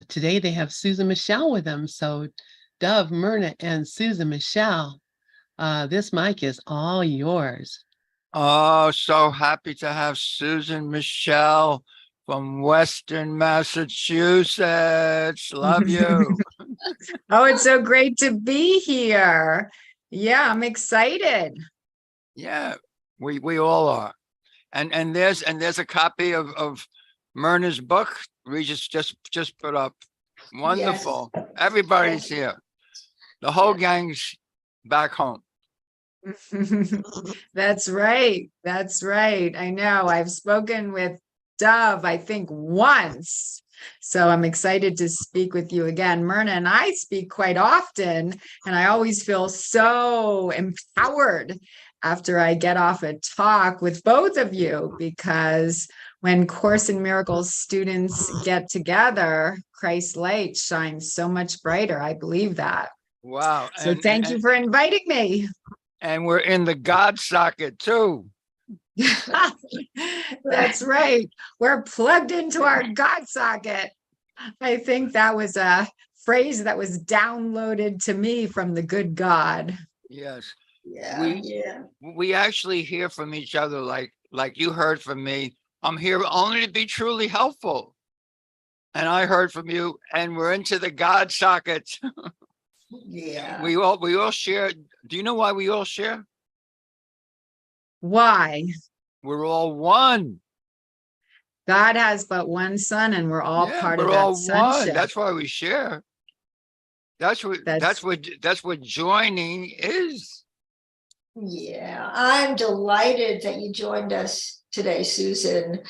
today they have Susan Michel with them. So Dove, Myrna, and Susan Michel, this mic is all yours. Oh, so happy to have Susan Michel from Western Massachusetts. Love you. Oh, it's so great to be here. Yeah, I'm excited. Yeah, we all are. And there's a copy of Myrna's book Regis just put up. Wonderful. Yes. Everybody's here. The whole gang's back home. That's right. That's right. I know. I've spoken with Dove, I think, once. So I'm excited to speak with you again. Myrna and I speak quite often, and I always feel so empowered after I get off a talk with both of you, because when Course in Miracles students get together, Christ's light shines so much brighter. I believe that. Wow. So thank you for inviting me. And we're in the God socket too. That's right. We're plugged into our God socket. I think that was a phrase that was downloaded to me from the good God. Yes. Yeah. We actually hear from each other like you heard from me. I'm here only to be truly helpful. And I heard from you, and we're into the God socket. Yeah. We all share. Do you know why we all share? Why? We're all one. God has but one son, and we're all part of we're that all sonship. one. That's why we share. That's what joining is. Yeah. I'm delighted that you joined us today, Susan.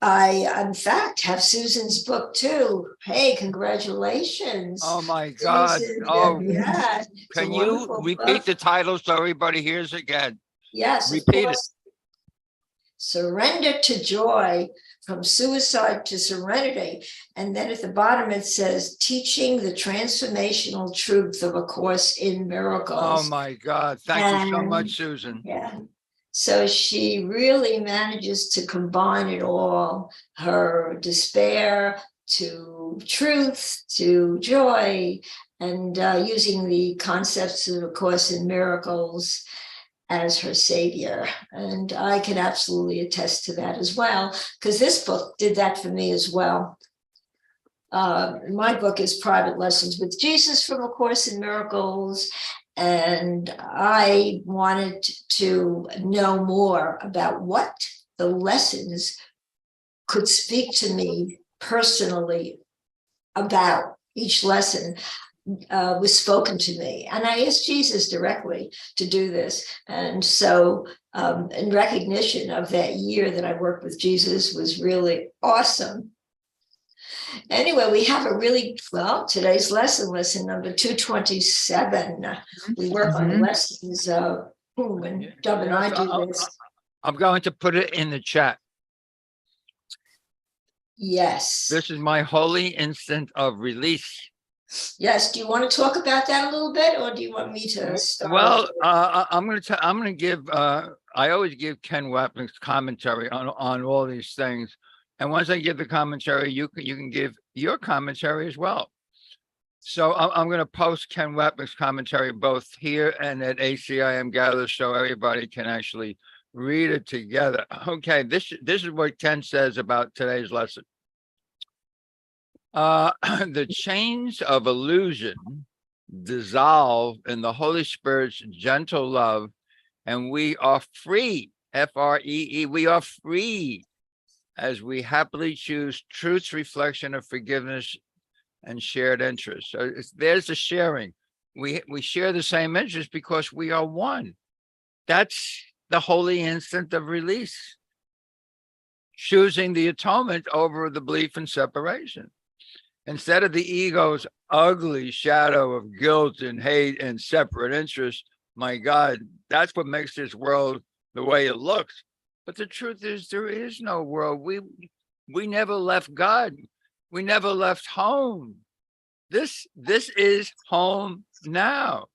I, in fact, have Susan's book too. Hey, congratulations. Oh my God. Susan, Oh, yeah. can you repeat the title so everybody hears again? Yes, repeat it. Surrender to Joy, from Suicide to Serenity. And then at the bottom it says, Teaching the Transformational Truth of A Course in Miracles. Oh my God. Thank you so much, Susan. Yeah. So she really manages to combine it all, her despair to truth, to joy, and using the concepts of A Course in Miracles as her savior. And I can absolutely attest to that as well, because this book did that for me as well. My book is Private Lessons with Jesus from A Course in Miracles. And I wanted to know more about what the lessons could speak to me personally about each lesson. Was spoken to me, and I asked Jesus directly to do this. And so in recognition of that year that I worked with Jesus was really awesome. Anyway, we have a really, well, today's lesson number 227. We work on the lessons when Dove and I do this. I'm going to put it in the chat. Yes. This is my holy instant of release. Yes. Do you want to talk about that a little bit, or do you want me to start? Well, I'm going to give. I always give Ken Wapnick's commentary on all these things, and once I give the commentary, you can give your commentary as well. So I'm going to post Ken Wapnick's commentary both here and at ACIM Gather, so everybody can actually read it together. Okay, this is what Ken says about today's lesson. The chains of illusion dissolve in the Holy Spirit's gentle love, and we are free, F-R-E-E, we are free as we happily choose truth's reflection of forgiveness and shared interests. So there's the sharing. We share the same interests because we are one. That's the holy instant of release. Choosing the atonement over the belief in separation. Instead of the ego's ugly shadow of guilt and hate and separate interest, my God, that's what makes this world the way it looks. But the truth is, there is no world. We never left God. We never left home. This is home now.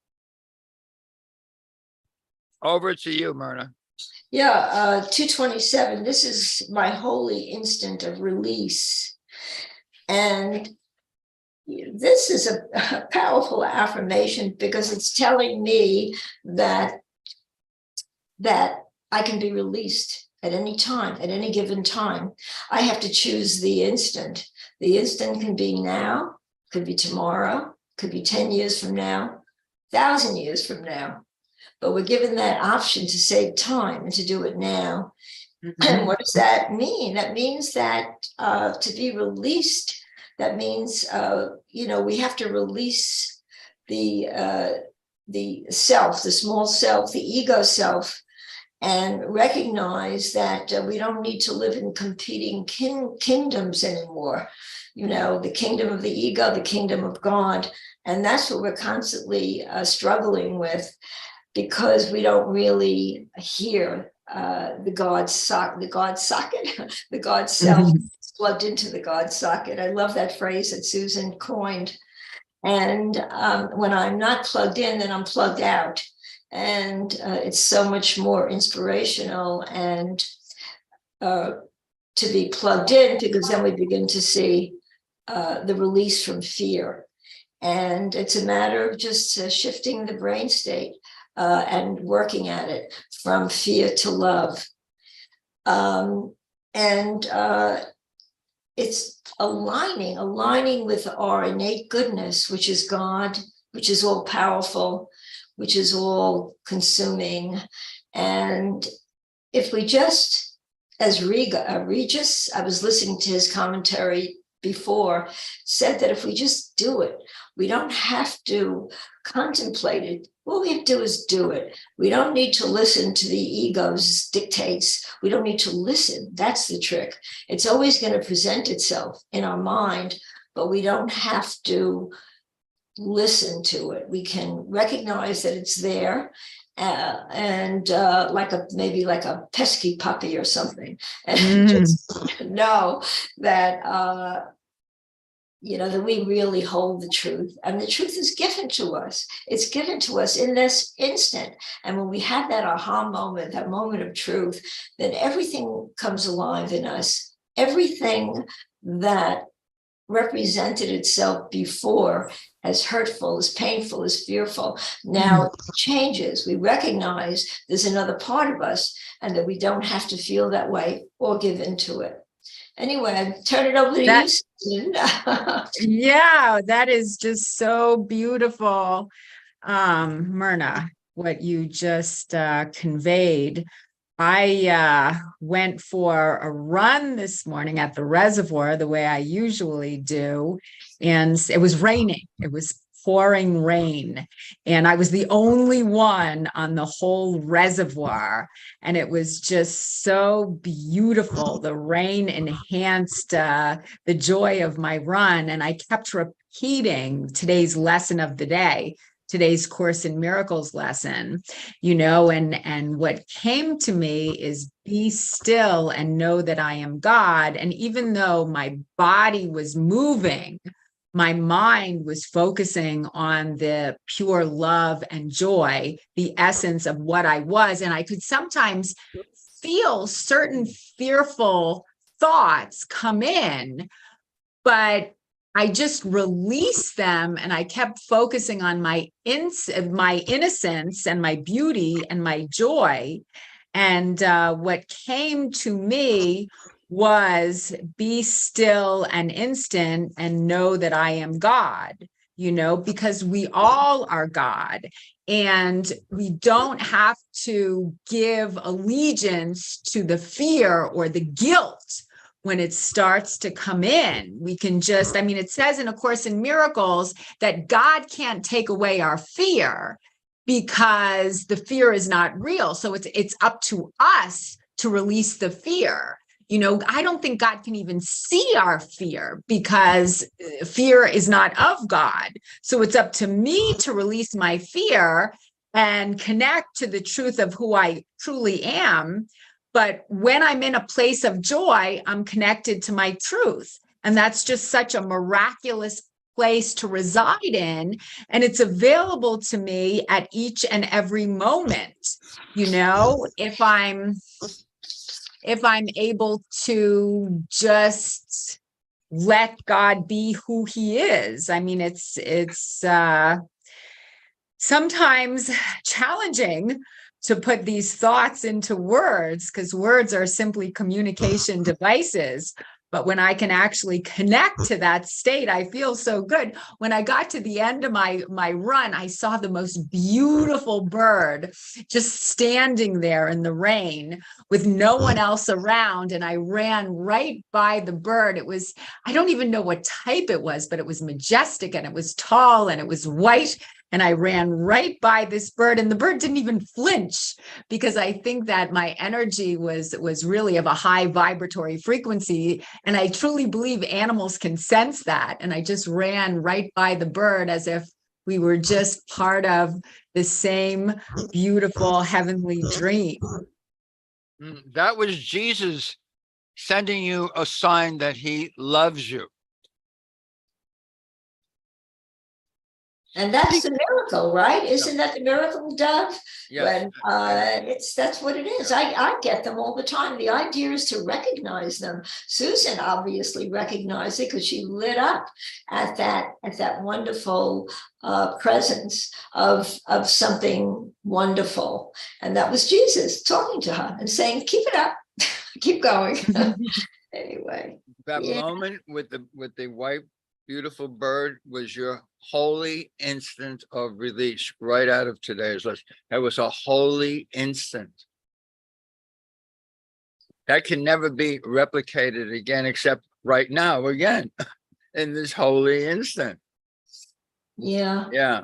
Over to you, Myrna. Yeah, 227. This is my holy instant of release. And this is a powerful affirmation because it's telling me that I can be released at any time, at any given time. I have to choose the instant. The instant can be now, could be tomorrow, could be 10 years from now, 1,000 years from now. But we're given that option to save time and to do it now. And what does that mean? That means that to be released, that means, we have to release the self, the small self, the ego self, and recognize that we don't need to live in competing kingdoms anymore. The kingdom of the ego, the kingdom of God. And that's what we're constantly struggling with, because we don't really hear the God socket, the God self plugged into the God socket. I love that phrase that Susan coined. And when I'm not plugged in, then I'm plugged out. And it's so much more inspirational and to be plugged in, because then we begin to see the release from fear. And it's a matter of just shifting the brain state and working at it from fear to love. It's aligning with our innate goodness, which is God, which is all powerful, which is all consuming. And if we just, as Regis, I was listening to his commentary before, said that if we just do it, we don't have to contemplate it. What we have to do is do it. We don't need to listen to the ego's dictates. We don't need to listen. That's the trick. It's always going to present itself in our mind, but we don't have to listen to it. We can recognize that it's there, and maybe like a pesky puppy or something, and just know that that we really hold the truth, and the truth is given to us. It's given to us in this instant. And when we have that aha moment, that moment of truth, then everything comes alive in us. Everything that represented itself before as hurtful, as painful, as fearful, now it changes. We recognize there's another part of us, and that we don't have to feel that way or give into it. Anyway, I turn it over to you, Susan. Yeah, that is just so beautiful, Myrna, what you just conveyed. I went for a run this morning at the reservoir the way I usually do, and it was raining. It was pouring rain, and I was the only one on the whole reservoir, and it was just so beautiful. The rain enhanced the joy of my run, and I kept repeating today's lesson of the day, today's Course in Miracles lesson, and what came to me is be still and know that I am God. And even though my body was moving, my mind was focusing on the pure love and joy, the essence of what I was. And I could sometimes feel certain fearful thoughts come in, but I just released them, and I kept focusing on my innocence and my beauty and my joy. And what came to me was be still an instant and know that I am God, because we all are God, and we don't have to give allegiance to the fear or the guilt when it starts to come in. We can just, it says in A Course in Miracles that God can't take away our fear because the fear is not real. So it's up to us to release the fear. I don't think God can even see our fear because fear is not of God. So it's up to me to release my fear and connect to the truth of who I truly am. But when I'm in a place of joy, I'm connected to my truth. And that's just such a miraculous place to reside in. And it's available to me at each and every moment. If I'm able to just let God be who he is. I mean, it's sometimes challenging to put these thoughts into words, because words are simply communication devices. But when I can actually connect to that state, I feel so good. When I got to the end of my run, I saw the most beautiful bird just standing there in the rain with no one else around. And I ran right by the bird. It was, I don't even know what type it was, but it was majestic and it was tall and it was white. And I ran right by this bird, and the bird didn't even flinch, because I think that my energy was really of a high vibratory frequency. And I truly believe animals can sense that. And I just ran right by the bird as if we were just part of the same beautiful heavenly dream. That was Jesus sending you a sign that he loves you. And that's the miracle, right? Isn't that the miracle, Dove? Yes. When that's what it is. I get them all the time. The idea is to recognize them. Susan obviously recognized it because she lit up at that wonderful presence of something wonderful, and that was Jesus talking to her and saying, "Keep it up, keep going." Anyway, That yeah. moment with the white, beautiful bird was your holy instant of release right out of today's list. That was a holy instant. That can never be replicated again, except right now, again, in this holy instant. Yeah. Yeah.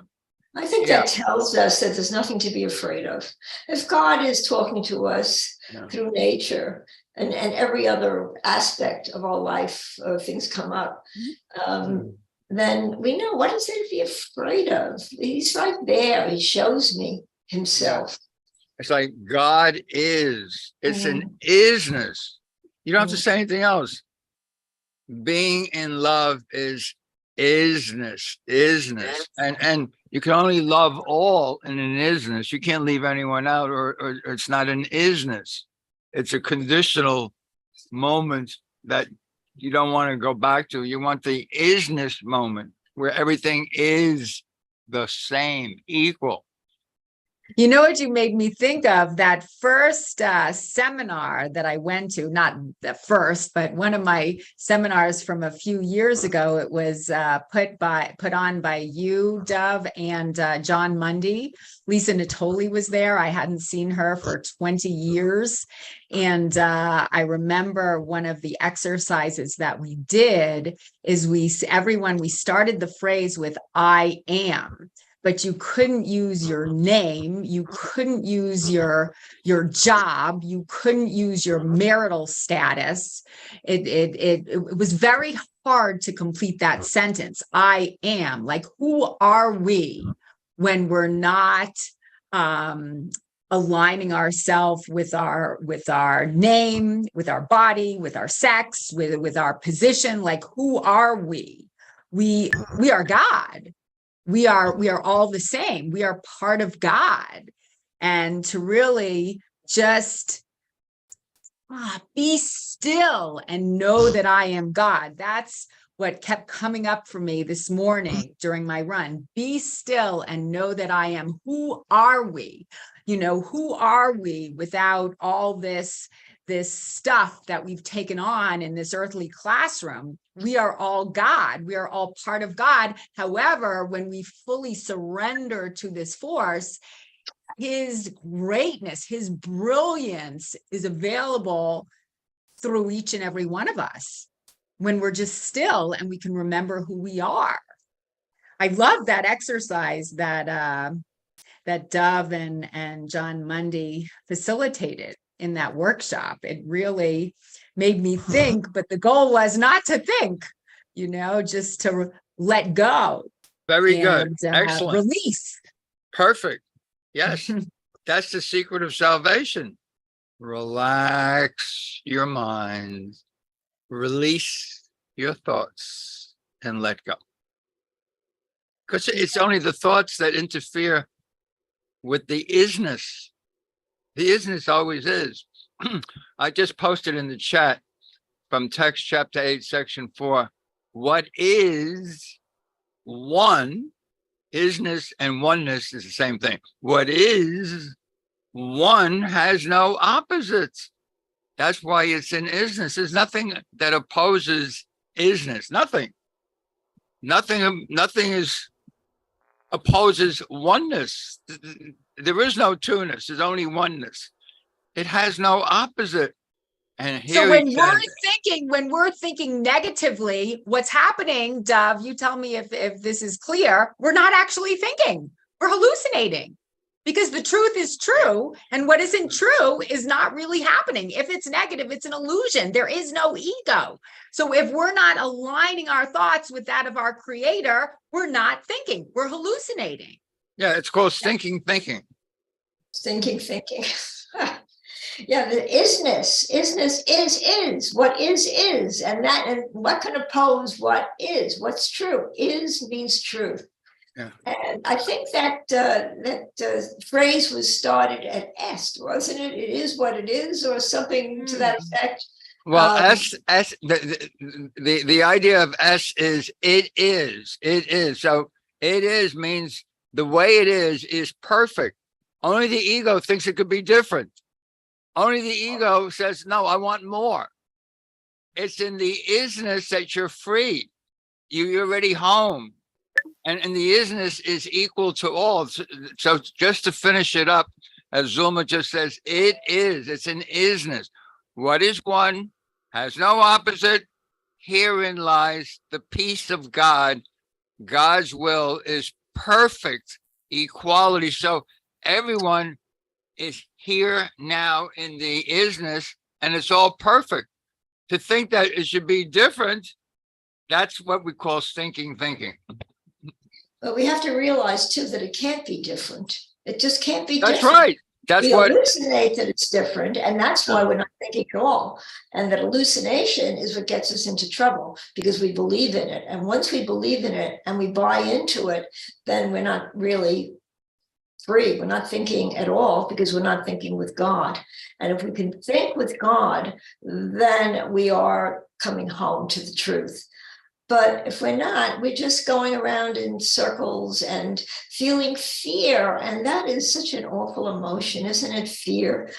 I think that tells us that there's nothing to be afraid of. If God is talking to us through nature and every other aspect of our life, things come up, then we know, what is there to be afraid of? He's right there. He shows me himself. It's like God is. It's an isness. You don't have to say anything else. Being in love is isness. And you can only love all in an isness. You can't leave anyone out, or it's not an isness. It's a conditional moment that you don't want to go back to. You want the isness moment where everything is the same, equal. You know what you made me think of? That first seminar that I went to, not the first, but one of my seminars from a few years ago. It was put on by you, Dove, and John Mundy. Lisa Natoli was there. I hadn't seen her for 20 years. And I remember one of the exercises that we did is we started the phrase with "I am." But you couldn't use your name, you couldn't use your job, you couldn't use your marital status. It was very hard to complete that sentence. I am. Like, who are we when we're not aligning ourselves with our name, with our body, with our sex, with our position? Like, who are we? We are God. We are all the same. We are part of God. And to really just be still and know that I am God. That's what kept coming up for me this morning during my run. Be still and know that I am. Who are we? Who are we without all this stuff that we've taken on in this earthly classroom? We are all God. We are all part of God. However, when we fully surrender to this force, his greatness, his brilliance is available through each and every one of us when we're just still and we can remember who we are. I love that exercise that Dove and John Mundy facilitated in that workshop. It really made me think, but the goal was not to think, just to let go. Very good. Excellent. Release. Perfect. Yes. That's the secret of salvation. Relax your mind, release your thoughts, and let go. Because it's only the thoughts that interfere with the isness. The isness always is. I just posted in the chat from text chapter 8, section 4, what is one, isness and oneness is the same thing. What is one has no opposites. That's why it's in isness. There's nothing that opposes isness. Nothing opposes oneness. There is no two-ness. There's only oneness. It has no opposite. And here So when he we're says, when we're thinking negatively, what's happening, Dove, you tell me if this is clear, we're not actually thinking. We're hallucinating. Because the truth is true, and what isn't true is not really happening. If it's negative, it's an illusion. There is no ego. So if we're not aligning our thoughts with that of our creator, we're not thinking. We're hallucinating. yeah, it's called stinking thinking. Thinking. Yeah, the isness is what is, and what can oppose what is, what's true. Is means truth. Yeah. And I think that phrase was started at est, wasn't it? It is what it is, or something to that effect. Well, the idea of S is it is. So it is means the way it is perfect. Only the ego thinks it could be different. Only the ego says, no, I want more. It's in the isness that you're free. You're already home. And the isness is equal to all. So just to finish it up, as Zulma just says, it is. It's an isness. What is one has no opposite. Herein lies the peace of God. God's will is perfect equality. So everyone is here now in the isness, and it's all perfect. To think that it should be different, that's what we call stinking thinking. But we have to realize too that it can't be different. It just can't be That's different. right. That's we what hallucinate that it's different, and that's why we're not thinking at all. And that hallucination is what gets us into trouble, because we believe in it. And once we believe in it and we buy into it, then we're not really free. We're not thinking at all, because we're not thinking with God. And if we can think with God, then we are coming home to the truth. But if we're not, we're just going around in circles and feeling fear. And that is such an awful emotion, isn't it? Fear.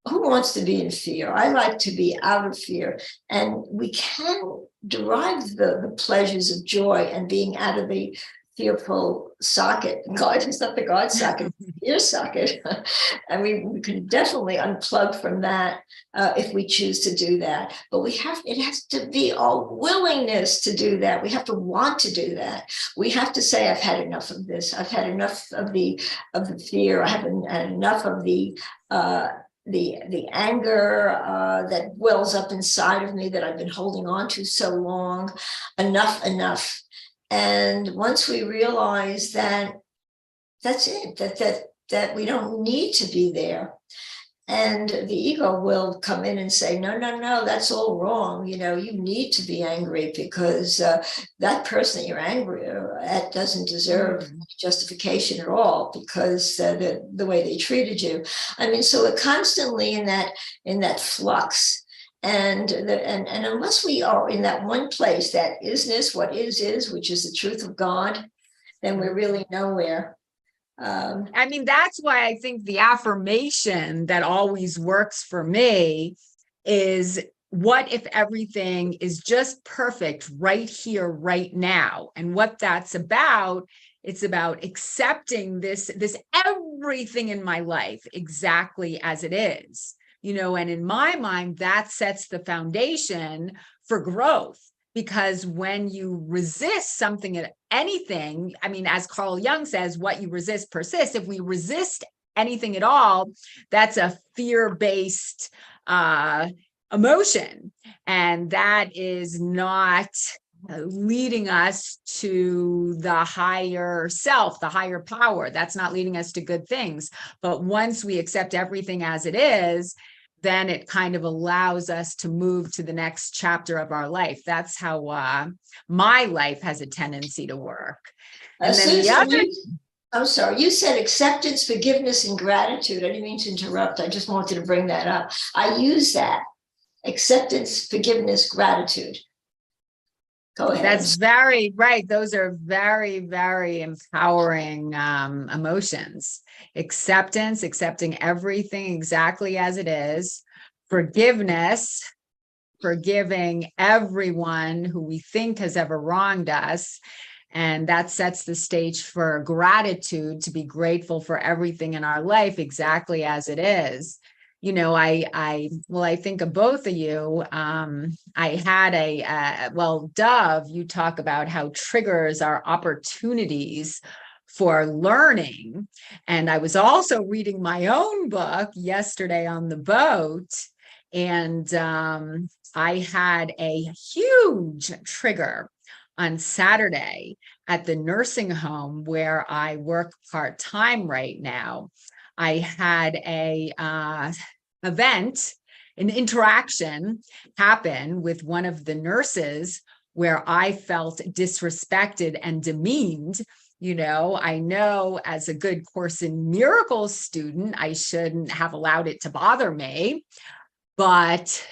Who wants to be in fear? I like to be out of fear. And we can derive the pleasures of joy and being out of the fearful socket. God is not the God socket, it's the fear socket. And we can definitely unplug from that if we choose to do that. But it has to be our willingness to do that. We have to want to do that. We have to say, I've had enough of this. I've had enough of the fear. I haven't had enough of the anger that wells up inside of me that I've been holding on to so long. Enough. And once we realize that that's it, that we don't need to be there, and the ego will come in and say, no, that's all wrong. You need to be angry because that person that you're angry at doesn't deserve justification at all, because the way they treated you. I mean, so we're constantly in that flux. And unless we are in that one place, that isness, what is, which is the truth of God, then we're really nowhere. I mean, that's why I think the affirmation that always works for me is, what if everything is just perfect right here, right now? And what that's about, it's about accepting this everything in my life exactly as it is. And in my mind, that sets the foundation for growth, because when you resist something, anything, I mean, as Carl Jung says, what you resist persists. If we resist anything at all, that's a fear-based emotion. And that is not leading us to the higher self, the higher power. That's not leading us to good things. But once we accept everything as it is, then it kind of allows us to move to the next chapter of our life. That's how my life has a tendency to work. And then Susan, I'm sorry, you said acceptance, forgiveness, and gratitude. I didn't mean to interrupt. I just wanted to bring that up. I use that. Acceptance, forgiveness, gratitude. Go ahead. That's very right. Those are very, very empowering emotions. Acceptance, accepting everything exactly as it is. Forgiveness, forgiving everyone who we think has ever wronged us. And that sets the stage for gratitude, to be grateful for everything in our life exactly as it is. You know, I think of both of you. I had well, Dove, you talk about how triggers are opportunities for learning. And I was also reading my own book yesterday on the boat. And I had a huge trigger on Saturday at the nursing home where I work part-time right now. I had a event, an interaction happen with one of the nurses where I felt disrespected and demeaned. You know, I know as a good Course in Miracles student, I shouldn't have allowed it to bother me, but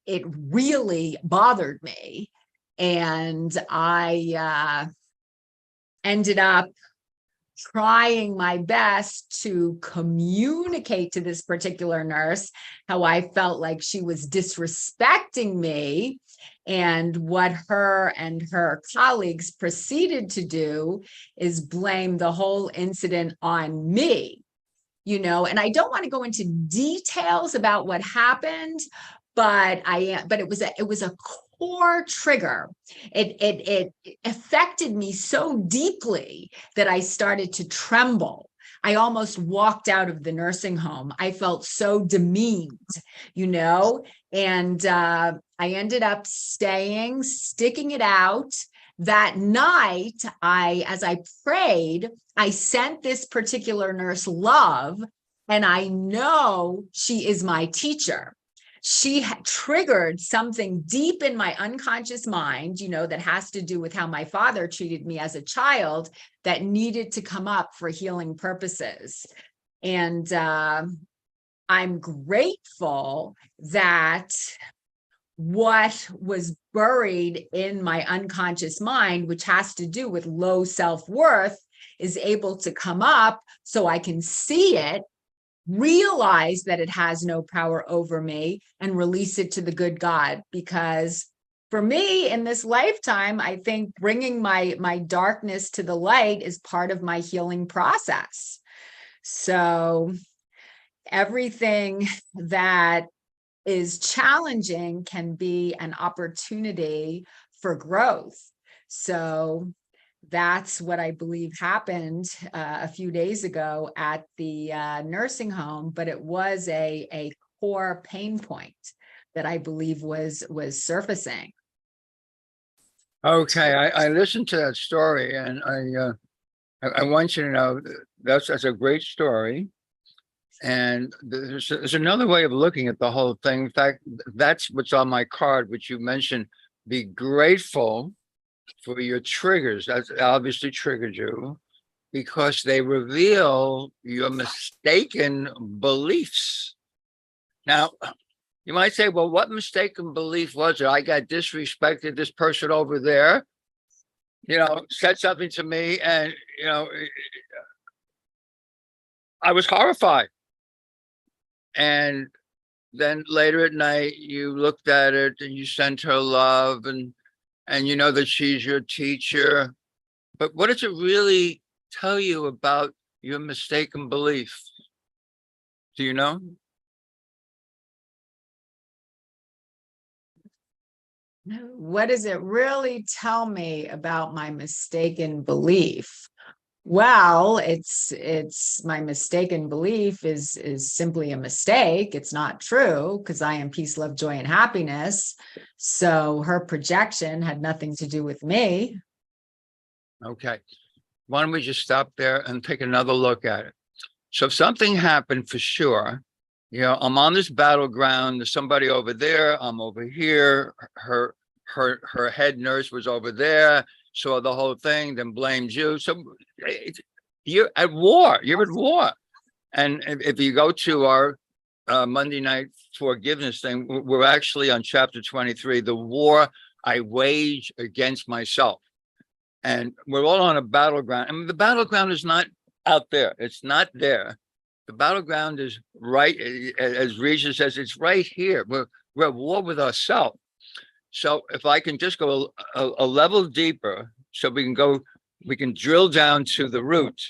it really bothered me. And I ended up trying my best to communicate to this particular nurse how I felt like she was disrespecting me. And what her and her colleagues proceeded to do is blame the whole incident on me. You know, and I don't want to go into details about what happened, but it was a core trigger. It affected me so deeply that I started to tremble. I almost walked out of the nursing home. I felt so demeaned, you know, and I ended up sticking it out. That night, as I prayed, I sent this particular nurse love, and I know she is my teacher. She had triggered something deep in my unconscious mind, you know, that has to do with how my father treated me as a child, that needed to come up for healing purposes. And I'm grateful that what was buried in my unconscious mind, which has to do with low self-worth, is able to come up so I can see it, realize that it has no power over me, and release it to the good God. Because for me in this lifetime, I think bringing my darkness to the light is part of my healing process. So everything that is challenging can be an opportunity for growth. So that's what I believe happened a few days ago at the nursing home, but it was a core pain point that I believe was surfacing. Okay, I listened to that story, and I want you to know that's a great story. And there's another way of looking at the whole thing. In fact, that's what's on my card, which you mentioned. Be grateful for your triggers. That's obviously triggered you because they reveal your mistaken beliefs. Now, you might say, well, what mistaken belief was it? I got disrespected. This person over there, you know, said something to me, and, you know, I was horrified. And then later at night, you looked at it and you sent her love, and you know that she's your teacher. But what does it really tell you about your mistaken belief? Do you know? What does it really tell me about my mistaken belief? Well, it's my mistaken belief is simply a mistake. It's not true, because I am peace, love, joy, and happiness. So her projection had nothing to do with me. Okay. Why don't we just stop there and take another look at it? So if something happened, for sure, you know, I'm on this battleground. There's somebody over there. I'm over here. Her head nurse was over there, saw the whole thing, then blamed you. So you're at war. You're at war. And if you go to our Monday night forgiveness thing, we're actually on chapter 23, the war I wage against myself. And we're all on a battleground. I mean, the battleground is not out there. It's not there. The battleground is right, as Risha says, it's right here. We're at war with ourselves. So if I can just go a level deeper, so we can drill down to the root.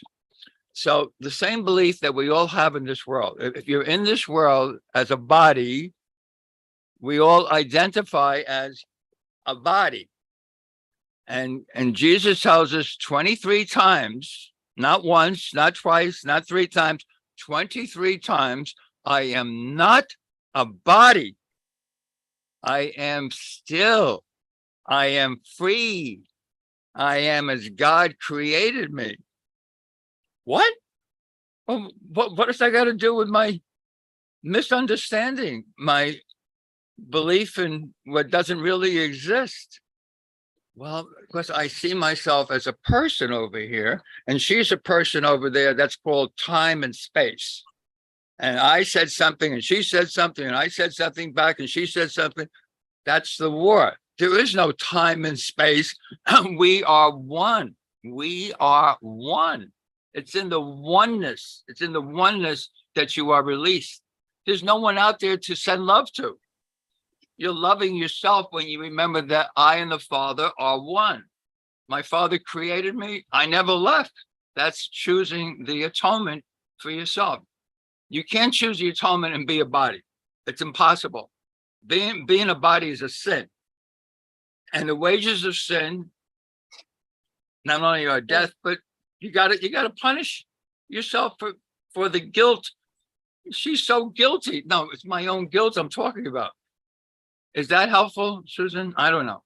So the same belief that we all have in this world, if you're in this world as a body, we all identify as a body. And Jesus tells us 23 times, not once, not twice, not 3 times, 23 times, I am not a body. I am still. I am free. I am as God created me. What? Well, what does that got to do with my misunderstanding, my belief in what doesn't really exist? Well, because I see myself as a person over here, and she's a person over there. That's called time and space. And I said something, and she said something, and I said something back, and she said something. That's the war. There is no time and space. We are one. We are one. It's in the oneness. It's in the oneness that you are released. There's no one out there to send love to. You're loving yourself when you remember that I and the Father are one. My Father created me. I never left. That's choosing the atonement for yourself. You can't choose the atonement and be a body. It's impossible. Being a body is a sin. And the wages of sin, not only are death, but you gotta punish yourself for the guilt. She's so guilty. No, it's my own guilt I'm talking about. Is that helpful, Susan? I don't know.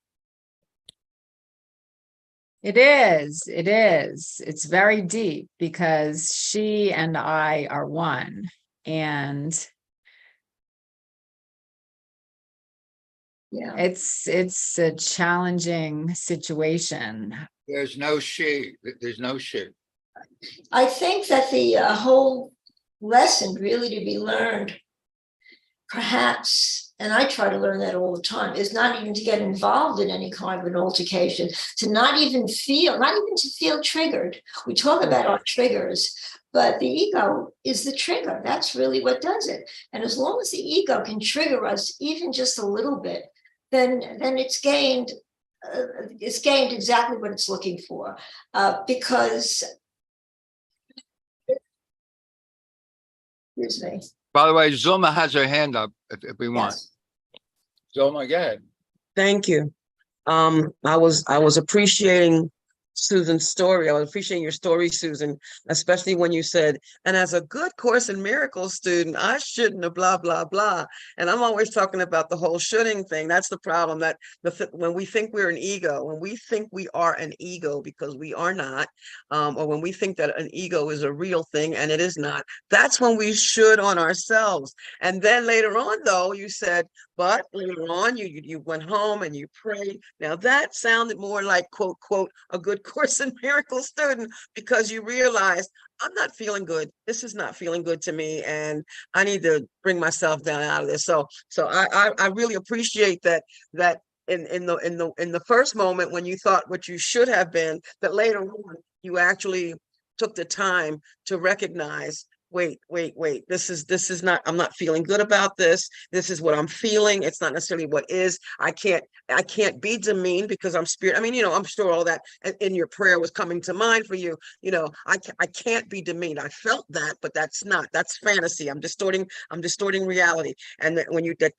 It is. It is. It's very deep because she and I are one. And Yeah. it's a challenging situation. There's no she. There's no she. I think that the whole lesson really to be learned, perhaps, and I try to learn that all the time, is not even to get involved in any kind of an altercation, to not even to feel triggered. We talk about our triggers, but the ego is the trigger. That's really what does it. And as long as the ego can trigger us even just a little bit, then it's gained exactly what it's looking for. Because, excuse me. By the way, Zulma has her hand up if we want. Yes. Zulma, go ahead. Thank you. I was appreciating Susan's story. I was appreciating your story, Susan, especially when you said, and as a good Course in Miracles student, I shouldn't have blah, blah, blah. And I'm always talking about the whole shoulding thing. That's the problem, that when we think we're an ego, when we think we are an ego because we are not, or when we think that an ego is a real thing and it is not, that's when we should on ourselves. And then later on, though, you said, but later on, you went home and you prayed. Now that sounded more like, quote, quote, a good Course in Miracles student, because you realized, I'm not feeling good. This is not feeling good to me, and I need to bring myself down out of this. So I really appreciate that in the first moment when you thought what you should have been, that later on you actually took the time to recognize, wait, this is not, I'm not feeling good about this. This is what I'm feeling. It's not necessarily what is. I can't be demeaned because I'm spirit. I mean, I'm sure all that in your prayer was coming to mind for you. I can't be demeaned. I felt that, but that's fantasy. I'm distorting reality. And that when you did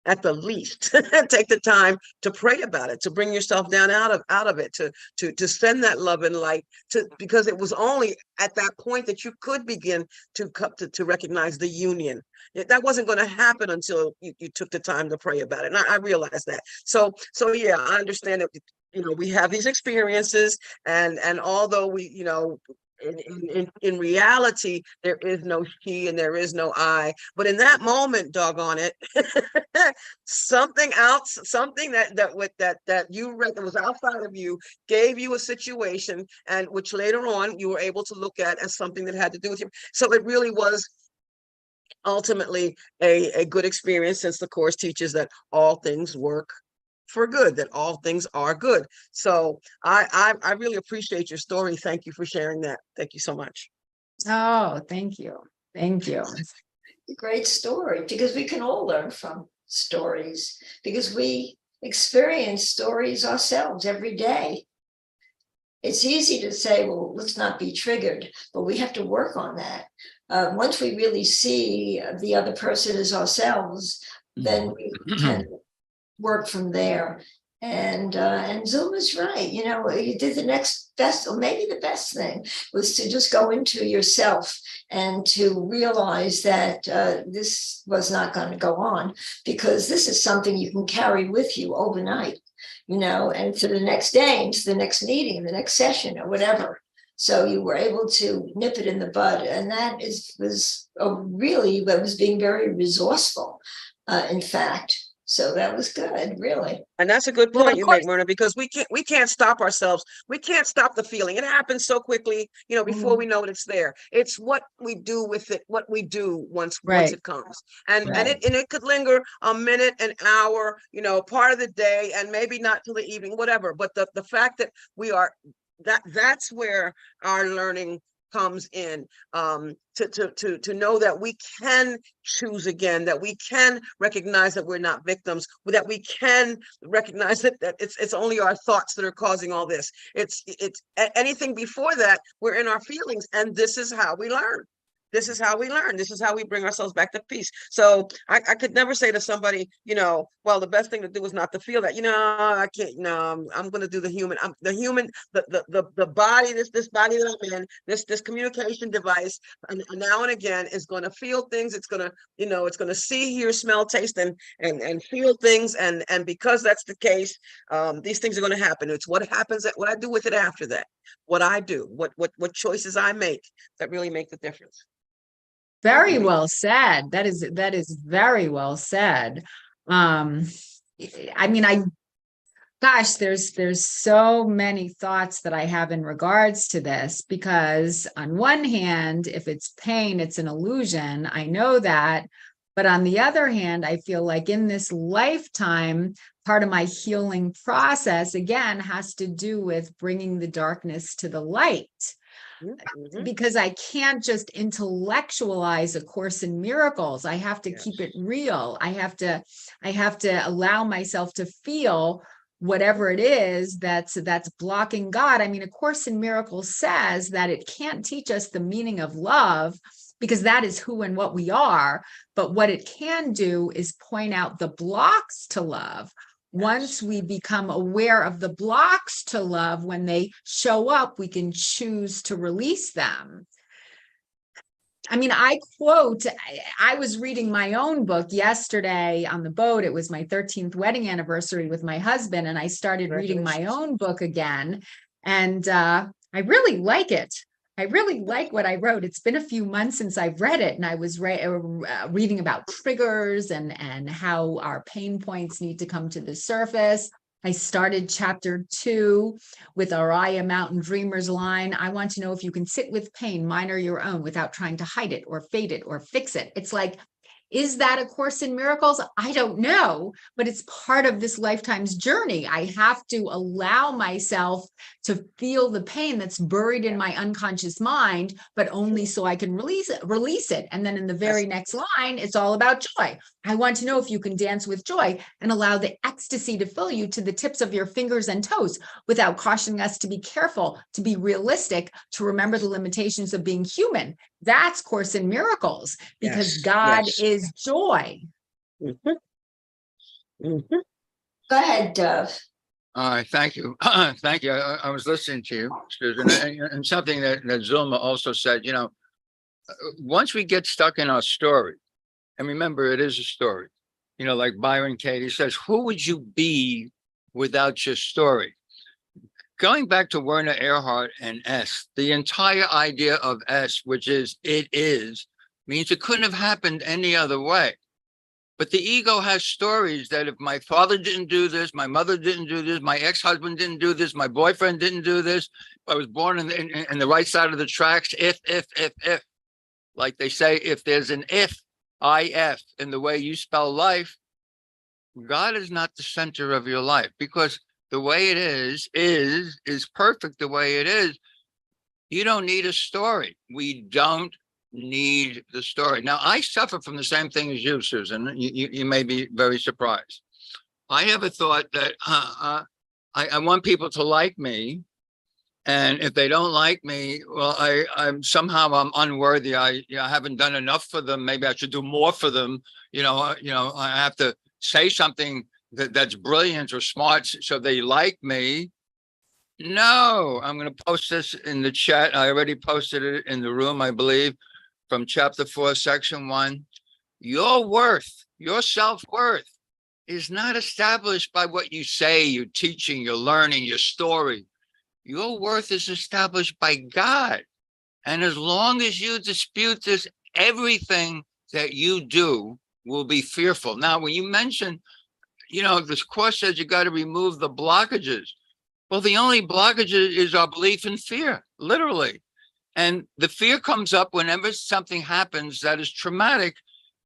at the least take the time to pray about it, to bring yourself down out of it, to send that love and light, because it was only at that point that you could begin to recognize the union. That wasn't going to happen until you took the time to pray about it. And I realized that. So yeah, I understand that, we have these experiences, and although we, in reality, there is no she and there is no I, but in that moment, doggone it, something that you read that was outside of you gave you a situation, and which later on you were able to look at as something that had to do with you. So it really was ultimately a good experience, since the course teaches that all things work for good, that all things are good. So I really appreciate your story. Thank you for sharing that. Thank you so much. Oh, thank you. Thank you. A great story, because we can all learn from stories, because we experience stories ourselves every day. It's easy to say, well, let's not be triggered, but we have to work on that. Once we really see the other person as ourselves, then we can work from there. And Zuma's right. You know, you did the next best, or maybe the best thing was to just go into yourself and to realize that this was not going to go on, because this is something you can carry with you overnight, you know, and to the next day, and to the next meeting, the next session, or whatever. So you were able to nip it in the bud, and that was being very resourceful, in fact. So that was good, really. And that's a good Well, point of you course. make, Myrna, because we can't stop ourselves. We can't stop the feeling. It happens so quickly, you know, before we know it's there. It's what we do with it, what we do once Right. it comes. And Right. it could linger a minute, an hour, you know, part of the day, and maybe not till the evening, whatever. But the fact that we are that's where our learning comes in, to know that we can choose again, that we can recognize that we're not victims, that we can recognize that it's only our thoughts that are causing all this. It's anything before that, we're in our feelings, and this is how we learn. This is how we learn. This is how we bring ourselves back to peace. So I could never say to somebody, you know, well, the best thing to do is not to feel that. You know, I can't. No, I'm going to do the human. The body. This body that I'm in. This communication device. And now and again is going to feel things. It's going to, you know, it's going to see, hear, smell, taste, and feel things. And because that's the case, these things are going to happen. It's what happens. What I do with it after that. What I do. What choices I make that really make the difference. Very well said. That is very well said. I mean, gosh, there's so many thoughts that I have in regards to this, because on one hand, if it's pain, it's an illusion. I know that. But on the other hand, I feel like in this lifetime, part of my healing process, again, has to do with bringing the darkness to the light. Because I can't just intellectualize A Course in Miracles. I have to keep it real. I have to allow myself to feel whatever it is that's blocking God. I mean, A Course in Miracles says that it can't teach us the meaning of love, because that is who and what we are. But what it can do is point out the blocks to love. Once we become aware of the blocks to love, when they show up, we can choose to release them. I mean, I was reading my own book yesterday on the boat. It was my 13th wedding anniversary with my husband, and I started reading my own book again. And I really like it. I really like what I wrote. It's been a few months since I've read it, and I was reading about triggers and how our pain points need to come to the surface. I started chapter 2 with Araya Mountain Dreamers line. I want to know if you can sit with pain, mine or your own, without trying to hide it or fade it or fix it. It's like, is that A Course in Miracles? I don't know, but it's part of this lifetime's journey. I have to allow myself to feel the pain that's buried in my unconscious mind, but only so I can release it. And then in the very next line, it's all about joy. I want to know if you can dance with joy and allow the ecstasy to fill you to the tips of your fingers and toes, without cautioning us to be careful, to be realistic, to remember the limitations of being human. That's Course in Miracles, because God is joy. Go ahead, Dove. All right, thank you. Thank you. I was listening to you, Susan, and something that Zulma also said, you know, once we get stuck in our story, and remember, it is a story, you know, like Byron Katie says, who would you be without your story? Going back to Werner Erhard and S, the entire idea of S, which is it is, means it couldn't have happened any other way. But the ego has stories that if my father didn't do this, my mother didn't do this, my ex-husband didn't do this, my boyfriend didn't do this, I was born in the right side of the tracks, if. Like they say, if there's an if IF in the way you spell life, God is not the center of your life, because the way it is perfect the way it is. You don't need a story. We don't need the story. Now, I suffer from the same thing as you, Susan. You may be very surprised. I have a thought that I want people to like me. And if they don't like me, well, I'm unworthy. I haven't done enough for them. Maybe I should do more for them. I have to say something that's brilliant or smart so they like me. No, I'm going to post this in the chat. I already posted it in the room, I believe, from chapter 4, section 1. Your worth, your self-worth is not established by what you say, your teaching, your learning, your story. Your worth is established by God. And as long as you dispute this, everything that you do will be fearful. Now, when you mention, this course says you got to remove the blockages. Well, the only blockage is our belief in fear, literally. And the fear comes up whenever something happens that is traumatic,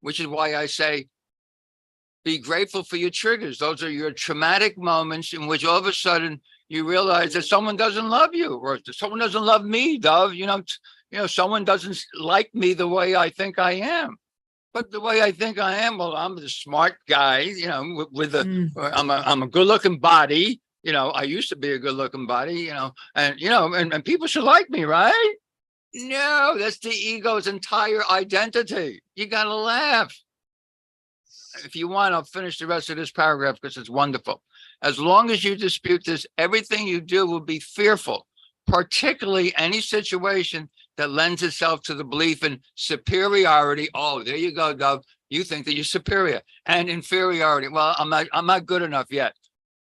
which is why I say, be grateful for your triggers. Those are your traumatic moments in which all of a sudden you realize that someone doesn't love you, or someone doesn't love me, Dove. Someone doesn't like me the way I think I am. But the way I think I am, well, I'm the smart guy, I'm a good-looking body. I used to be a good-looking body, and people should like me, right? No, that's the ego's entire identity. You got to laugh. If you want, I'll finish the rest of this paragraph because it's wonderful. As long as you dispute this, everything you do will be fearful, particularly any situation that lends itself to the belief in superiority. Oh, there you go, Dove. You think that you're superior. And inferiority. Well, I'm not good enough yet.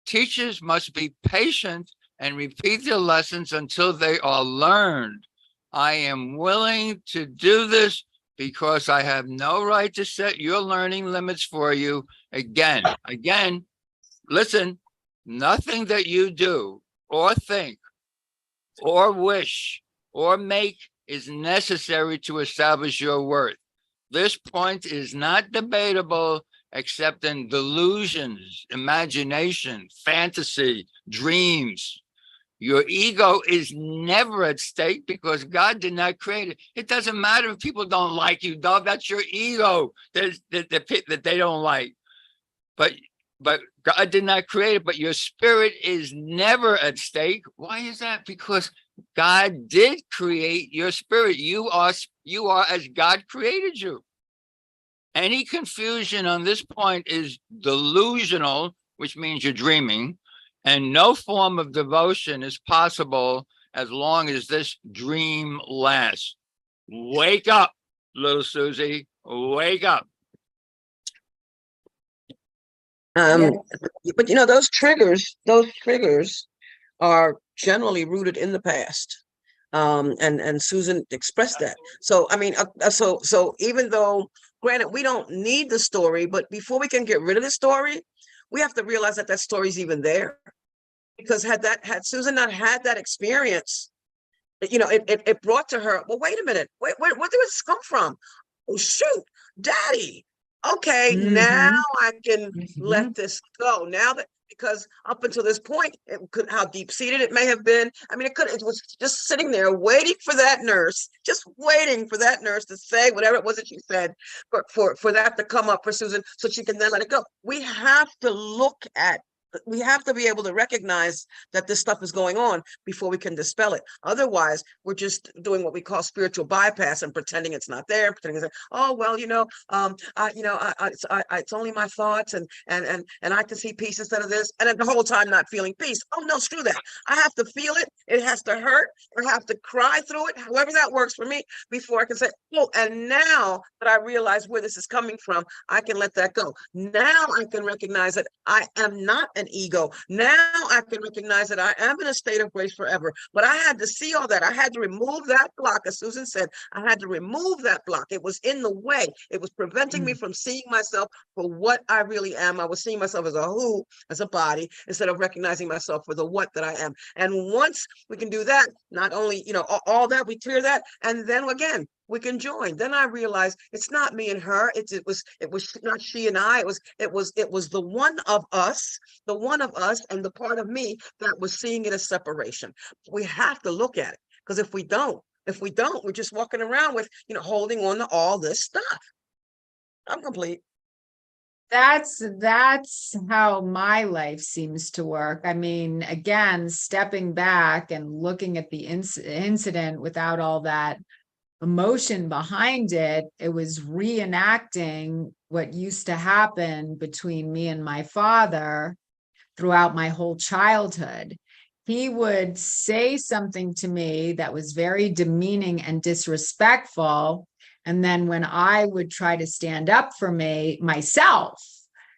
Teachers must be patient and repeat their lessons until they are learned. I am willing to do this because I have no right to set your learning limits for you. Again, listen, nothing that you do or think or wish or make is necessary to establish your worth. This point is not debatable except in delusions, imagination, fantasy, dreams. Your ego is never at stake because God did not create it. It doesn't matter if people don't like you, Dove. That's your ego that they don't like. But God did not create it, but your spirit is never at stake. Why is that? Because God did create your spirit. You are as God created you. Any confusion on this point is delusional, which means you're dreaming, and no form of devotion is possible as long as this dream lasts. Wake up, little Susie, wake up. But those triggers are generally rooted in the past. And Susan expressed that. So, so even though, granted, we don't need the story, but before we can get rid of the story, we have to realize that story's even there. Because had Susan not had that experience, it brought to her, well, wait a minute, where did this come from? Oh, shoot, Daddy. Okay, now I can let this go. Now that, because up until this point, how deep-seated it may have been. It was just sitting there waiting for that nurse, to say whatever it was that she said, for that to come up for Susan so she can then let it go. We have to be able to recognize that this stuff is going on before we can dispel it. Otherwise, we're just doing what we call spiritual bypass and pretending it's not there, pretending it's, oh, well, it's only my thoughts and I can see peace instead of this. And then the whole time not feeling peace. Oh, no, screw that. I have to feel it. It has to hurt. I have to cry through it, however that works for me, before I can say, oh, and now that I realize where this is coming from, I can let that go. Now I can recognize that I am not an ego. Now I can recognize that I am in a state of grace forever. But I had to see all that. I had to remove that block. As Susan said, I had to remove that block. It was in the way. It was preventing me from seeing myself for what I really am. I was seeing myself as a who, as a body, instead of recognizing myself for the what that I am. And once we can do that, not only, all that, we clear that. And then again, we can join. Then I realized it's not me and her. It was not she and I. It was the one of us, and the part of me that was seeing it as separation. We have to look at it, because if we don't, we're just walking around with, holding on to all this stuff. I'm complete. That's how my life seems to work. I mean, again, stepping back and looking at the incident without all that emotion behind it, it was reenacting what used to happen between me and my father throughout my whole childhood. He would say something to me that was very demeaning and disrespectful. And then when I would try to stand up for myself,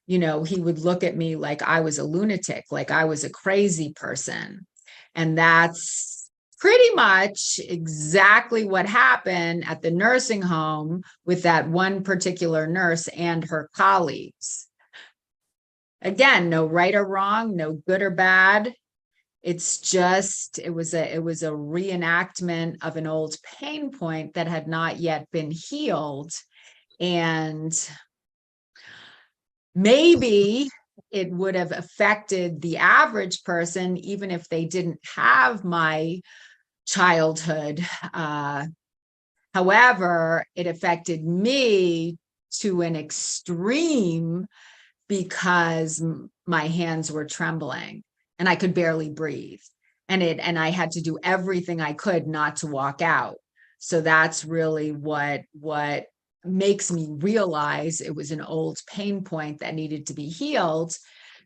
he would look at me like I was a lunatic, like I was a crazy person. And that's pretty much exactly what happened at the nursing home with that one particular nurse and her colleagues. Again, no right or wrong, no good or bad. It's just, it was a reenactment of an old pain point that had not yet been healed. And maybe it would have affected the average person, even if they didn't have my childhood. However, it affected me to an extreme because my hands were trembling and I could barely breathe. And I had to do everything I could not to walk out. So that's really what makes me realize it was an old pain point that needed to be healed.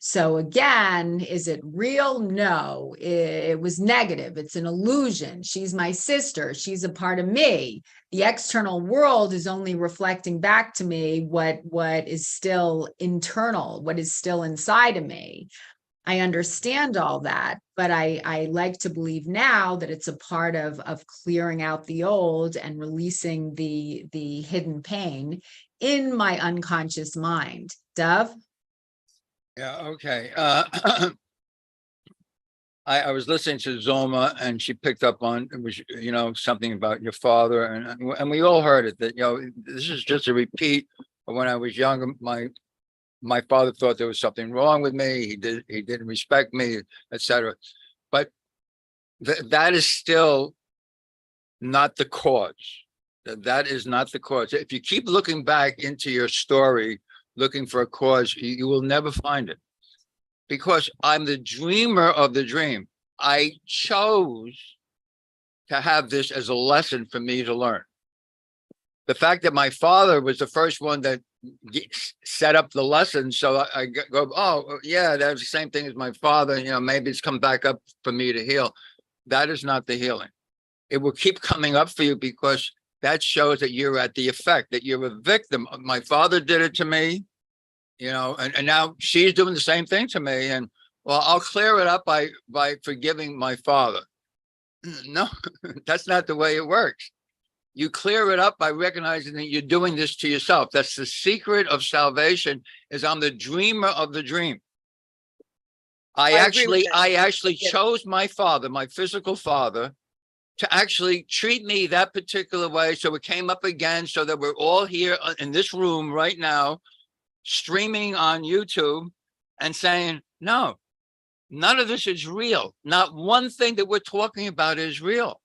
So again, is it real? No, it was negative. It's an illusion. She's my sister. She's a part of me. The external world is only reflecting back to me what is still internal, what is still inside of me. I understand all that, but I like to believe now that it's a part of clearing out the old and releasing the hidden pain in my unconscious mind. Dove? Yeah, okay. I was listening to Zoma, and she picked up on it was, something about your father, and we all heard it, that, this is just a repeat of when I was younger. My father thought there was something wrong with me. He didn't respect me, etc. But that is still not the cause. That is not the cause. If you keep looking back into your story, looking for a cause, you will never find it. Because I'm the dreamer of the dream. I chose to have this as a lesson for me to learn. The fact that my father was the first one that set up the lesson, so I go, oh yeah, that's the same thing as my father. Maybe it's come back up for me to heal. That is not the healing. It will keep coming up for you because that shows that you're at the effect, that you're a victim. My father did it to me, and now she's doing the same thing to me. And well, I'll clear it up by forgiving my father. No, that's not the way it works. You clear it up by recognizing that you're doing this to yourself. That's the secret of salvation, is I'm the dreamer of the dream. I actually chose my father, my physical father, to actually treat me that particular way. So it came up again, so that we're all here in this room right now, streaming on YouTube and saying, no, none of this is real. Not one thing that we're talking about is real.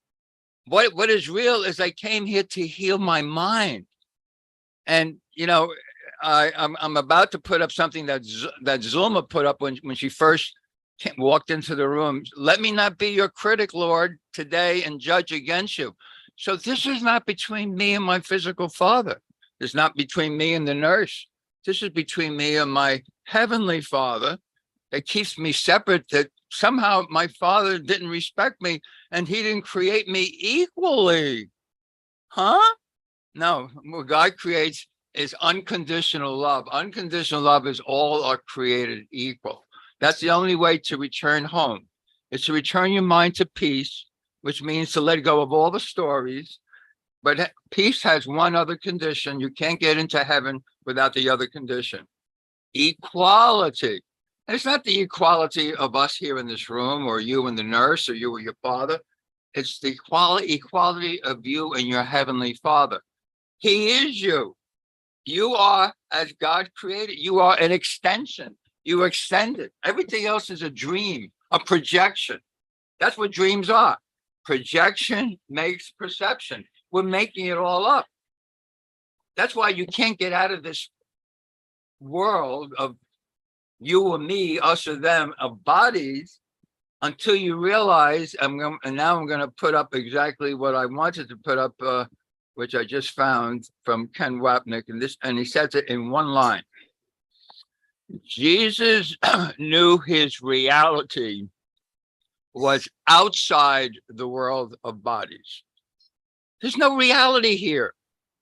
What is real is I came here to heal my mind. And, I'm about to put up something that Zulma put up when she first walked into the room. Let me not be your critic, Lord, today and judge against you. So this is not between me and my physical father. It's not between me and the nurse. This is between me and my heavenly father that keeps me separate, that somehow my father didn't respect me and he didn't create me equally. Huh? No, what God creates is unconditional love. Unconditional love is all are created equal. That's the only way to return home. It's to return your mind to peace, which means to let go of all the stories. But peace has one other condition. You can't get into heaven without the other condition. Equality. And it's not the equality of us here in this room, or you and the nurse, or you or your father. It's the equality of you and your heavenly Father. He is you. You are as God created. You are an extension. You extend it. Everything else is a dream, a projection. That's what dreams are. Projection makes perception. We're making it all up. That's why you can't get out of this world of you or me, us or them, of bodies, until you realize, and now I'm going to put up exactly what I wanted to put up, which I just found from Ken Wapnick, and he says it in one line. Jesus knew his reality was outside the world of bodies. There's no reality here.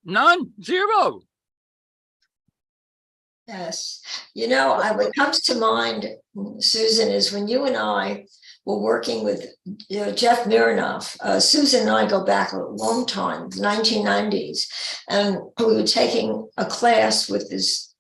None. Zero. Yes. You know, what comes to mind, Susan, is when you and I were working with Jeff Myrna. Susan and I go back a long time, 1990s, and we were taking a class with this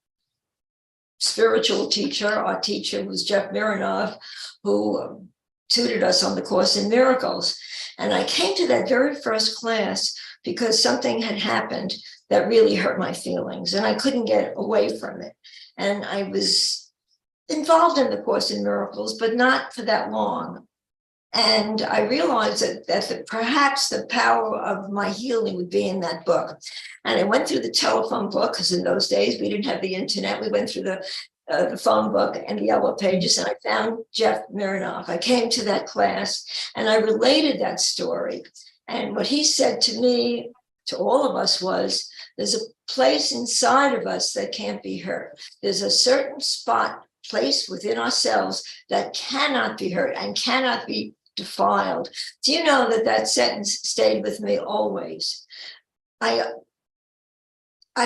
spiritual teacher. Our teacher was Jeff Myrna, who tutored us on the Course in Miracles. And I came to that very first class because something had happened that really hurt my feelings, and I couldn't get away from it. And I was involved in the Course in Miracles, but not for that long. And I realized that perhaps the power of my healing would be in that book. And I went through the telephone book, because in those days we didn't have the internet. We went through the phone book and the yellow pages, and I found Jeff Myrna. I came to that class and I related that story. And what he said to me, to all of us, was there's a place inside of us that can't be hurt. There's a certain place within ourselves that cannot be hurt and cannot be defiled. Do you know that sentence stayed with me always? I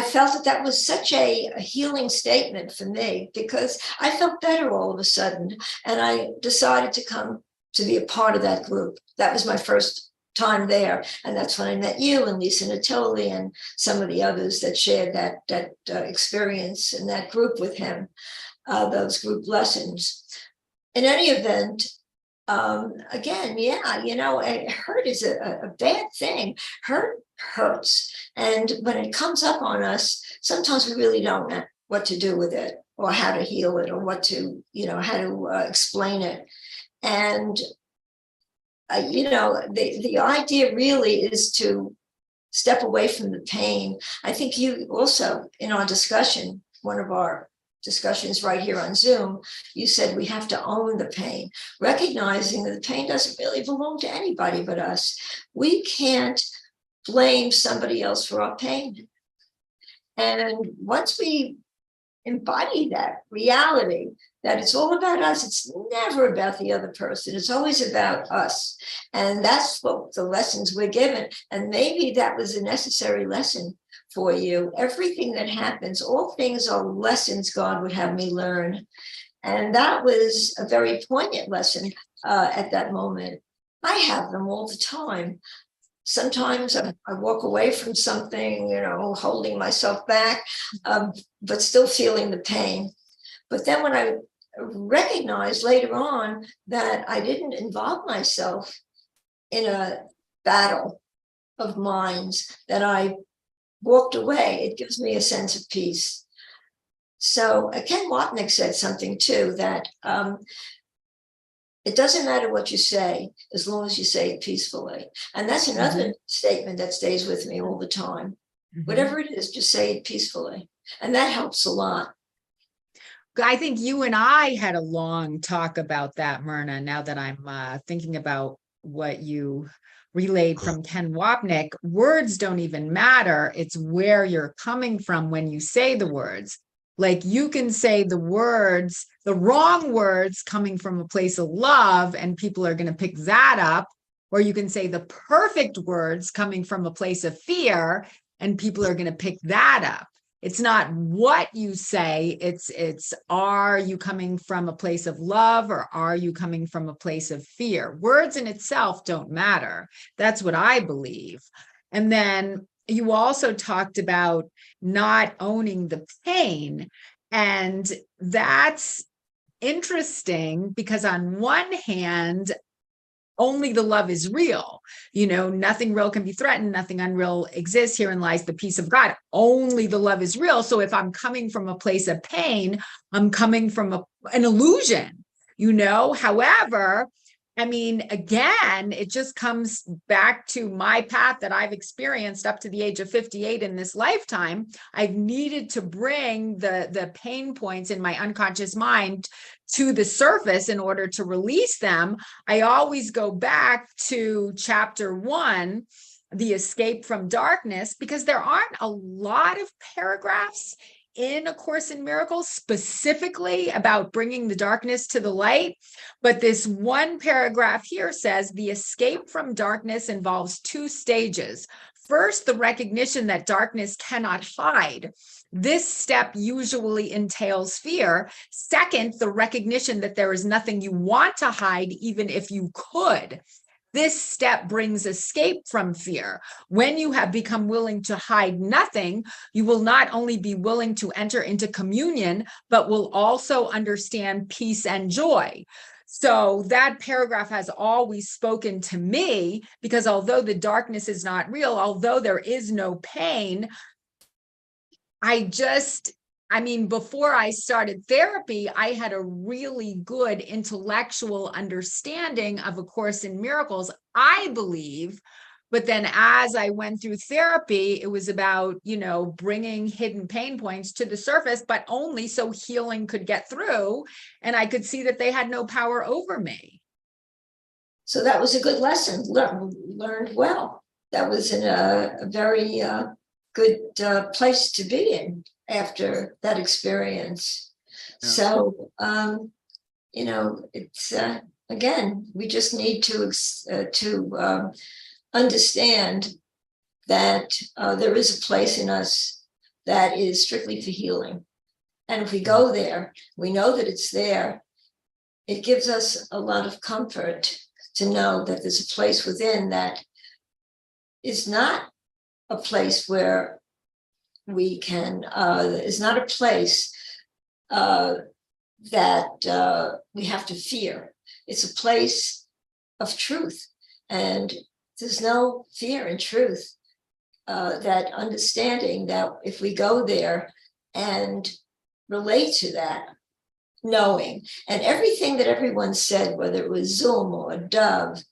felt that was such a healing statement for me, because I felt better all of a sudden. And I decided to come to be a part of that group. That was my first time there. And that's when I met you and Lisa Natoli and some of the others that shared that experience in that group with him, those group lessons. In any event, again, yeah, you know, hurt is a bad thing. Hurt hurts. And when it comes up on us, sometimes we really don't know what to do with it, or how to heal it, or what to, you know, how to explain it. And you know, the idea really is to step away from the pain. I think you also, in our discussion, one of our discussions right here on Zoom, you said we have to own the pain, recognizing that the pain doesn't really belong to anybody but us. We can't blame somebody else for our pain. And once we embody that reality, that it's all about us, it's never about the other person, it's always about us. And that's what the lessons we're given. And maybe that was a necessary lesson for you. Everything that happens, all things are lessons God would have me learn. And that was a very poignant lesson at that moment. I have them all the time. Sometimes I walk away from something, you know, holding myself back, but still feeling the pain. But then when I recognized later on that I didn't involve myself in a battle of minds, that I walked away, it gives me a sense of peace. So Ken Wapnick said something too, that it doesn't matter what you say, as long as you say it peacefully. And that's another statement that stays with me all the time. Whatever it is, just say it peacefully. And that helps a lot. I think you and I had a long talk about that, Myrna, now that I'm thinking about what you relayed from Ken Wapnick. Words don't even matter. It's where you're coming from when you say the words. Like, you can say the words, the wrong words coming from a place of love, and people are going to pick that up. Or you can say the perfect words coming from a place of fear, and people are going to pick that up. It's not what you say, it's are you coming from a place of love, or are you coming from a place of fear? Words in itself don't matter. That's what I believe. And then you also talked about not owning the pain. And that's interesting, because on one hand, only the love is real. You know, nothing real can be threatened. Nothing unreal exists. Herein lies the peace of God. Only the love is real. So if I'm coming from a place of pain, I'm coming from an illusion, you know. However, I mean, again, it just comes back to my path that I've experienced up to the age of 58 in this lifetime. I've needed to bring the pain points in my unconscious mind to the surface in order to release them. I always go back to chapter 1, the escape from darkness, because there aren't a lot of paragraphs in A Course in Miracles specifically about bringing the darkness to the light. But this one paragraph here says the escape from darkness involves 2 stages. First, the recognition that darkness cannot hide. This step usually entails fear. Second, the recognition that there is nothing you want to hide, even if you could. This step brings escape from fear. When you have become willing to hide nothing, you will not only be willing to enter into communion, but will also understand peace and joy. So that paragraph has always spoken to me, because although the darkness is not real, although there is no pain, before I started therapy, I had a really good intellectual understanding of A Course in Miracles, I believe. But then as I went through therapy, it was about, you know, bringing hidden pain points to the surface, but only so healing could get through. And I could see that they had no power over me. So that was a good lesson, learned well. That was in a very good place to be in after that experience. Yeah. So, you know, it's, again, we just need to understand that there is a place in us that is strictly for healing. And if we go there, we know that it's there. It gives us a lot of comfort to know that there's a place within that is not a place where we can, is not a place that we have to fear. It's a place of truth. And there's no fear in truth. That understanding that if we go there and relate to that, knowing, and everything that everyone said, whether it was Zoom or Dove,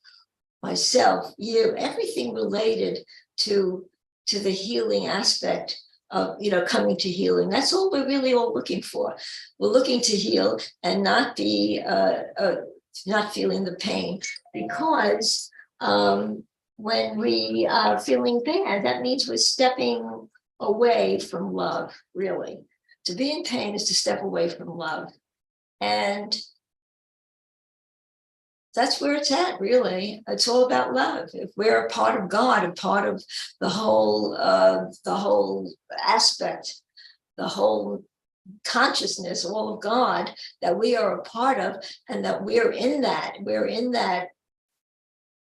myself, you, everything related to the healing aspect of, you know, coming to healing. That's all we're really all looking for. We're looking to heal and not be not feeling the pain, because when we are feeling bad, that means we're stepping away from love, really. To be in pain is to step away from love. And that's where it's at, really. It's all about love. If we're a part of God, a part of the whole aspect, the whole consciousness, all of God, that we are a part of, and that we're in that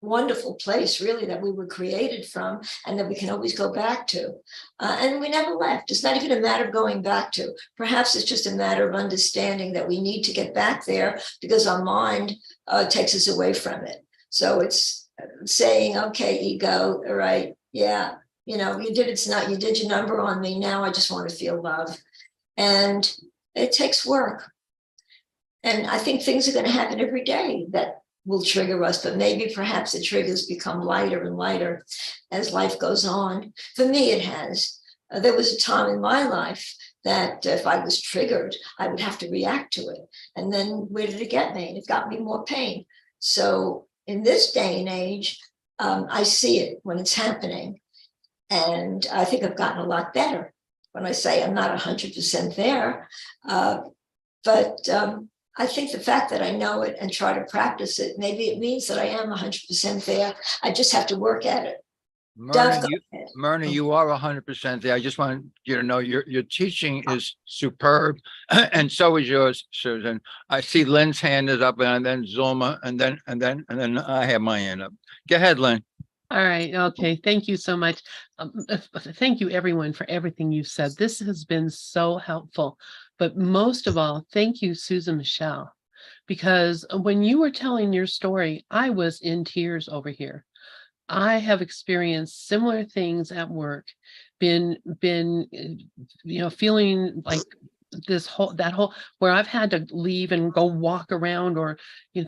wonderful place, really, that we were created from, and that we can always go back to. And we never left. It's not even a matter of going back to. Perhaps it's just a matter of understanding that we need to get back there because our mind takes us away from it. So it's saying, okay, ego, all right, yeah, you know, you did your number on me. Now I just want to feel love. And it takes work. And I think things are going to happen every day that will trigger us, but maybe perhaps the triggers become lighter and lighter as life goes on. For me, it has. There was a time in my life that if I was triggered, I would have to react to it. And then where did it get me? It got me more pain. So in this day and age, I see it when it's happening. And I think I've gotten a lot better. When I say I'm not 100% there, but I think the fact that I know it and try to practice it, maybe it means that I am 100% there. I just have to work at it. Myrna, you are 100% there. I just want you to know your teaching is superb, and so is yours, Susan. I see Lynn's hand is up, and then Zulma, and then I have my hand up. Go ahead, Lynn. All right. Okay. Thank you so much. Thank you, everyone, for everything you said. This has been so helpful. But most of all, thank you, Susan Michel, because when you were telling your story, I was in tears over here. I have experienced similar things at work, been feeling like that whole where I've had to leave and go walk around, or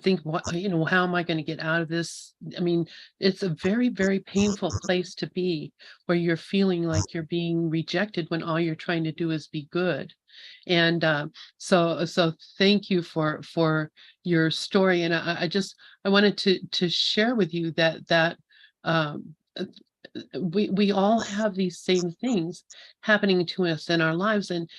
think, what, how am I going to get out of this? I mean, it's a very, very painful place to be, where you're feeling like you're being rejected when all you're trying to do is be good. And so thank you for your story. And I wanted to share with you that um, we all have these same things happening to us in our lives, and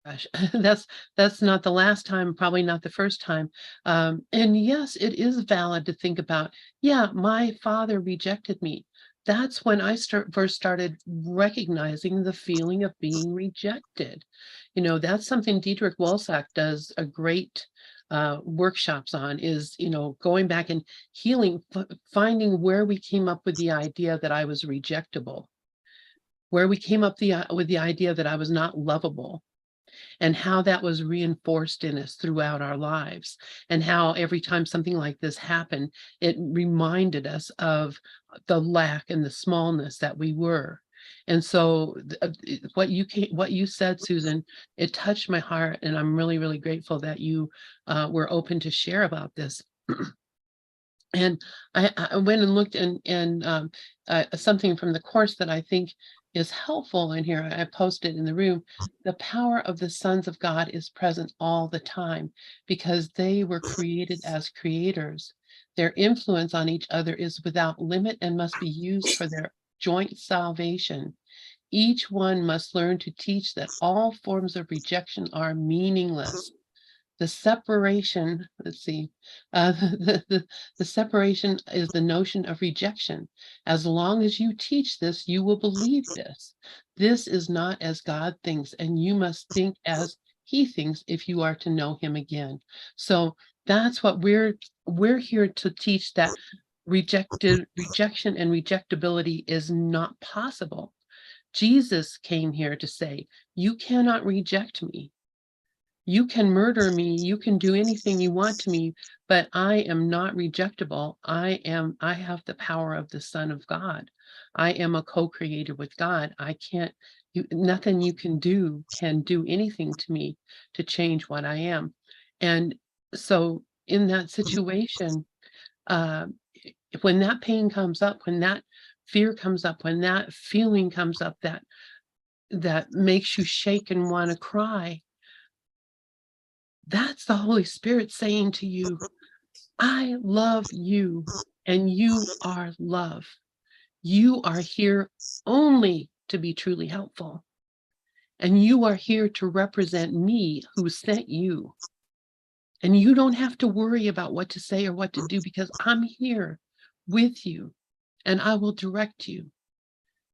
gosh, that's not the last time, probably not the first time. And yes, it is valid to think about, yeah, my father rejected me. That's when I first started recognizing the feeling of being rejected. That's something Dietrich Wolsak does a great workshops on, is, going back and healing, finding where we came up with the idea that I was rejectable, where we came up with the idea that I was not lovable, and how that was reinforced in us throughout our lives, and how every time something like this happened, it reminded us of the lack and the smallness that we were. And so what you said, Susan, it touched my heart, and I'm really, really grateful that you were open to share about this. And I went and looked, and something from the course that I think is helpful in here, I posted in the room. The power of the sons of God is present all the time, because they were created as creators. Their influence on each other is without limit and must be used for their joint salvation. Each one must learn to teach that all forms of rejection are meaningless. The separation, let's see, the separation is the notion of rejection. As long as you teach this, you will believe this. This is not as God thinks, and you must think as he thinks if you are to know him again. So that's what we're here to teach, that rejection and rejectability is not possible. Jesus came here to say, you cannot reject me. You can murder me, you can do anything you want to me, but I am not rejectable. I have the power of the Son of God. I am a co-creator with God. Nothing you can do anything to me to change what I am. And so in that situation, when that pain comes up, when that fear comes up, when that feeling comes up that makes you shake and want to cry, that's the Holy Spirit saying to you, I love you, and you are love. You are here only to be truly helpful. And you are here to represent me who sent you. And you don't have to worry about what to say or what to do, because I'm here with you and I will direct you.